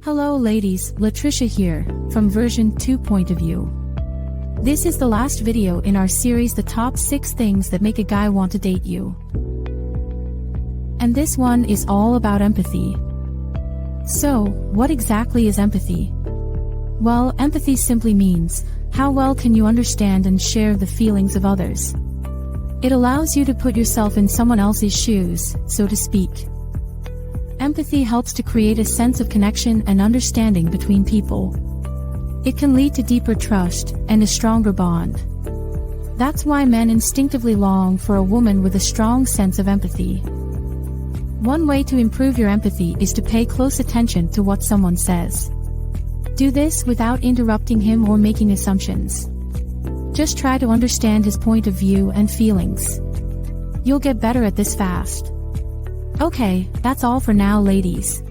Hello ladies, Latricia here, from version 2 point of view. This is the last video in our series The Top 6 Things That Make a Guy Want to Date You. And this one is all about empathy. So, what exactly is empathy? Well, empathy simply means, how well can you understand and share the feelings of others? It allows you to put yourself in someone else's shoes, so to speak. Empathy helps to create a sense of connection and understanding between people. It can lead to deeper trust and a stronger bond. That's why men instinctively long for a woman with a strong sense of empathy. One way to improve your empathy is to pay close attention to what someone says. Do this without interrupting him or making assumptions. Just try to understand his point of view and feelings. You'll get better at this fast. Okay, that's all for now, ladies.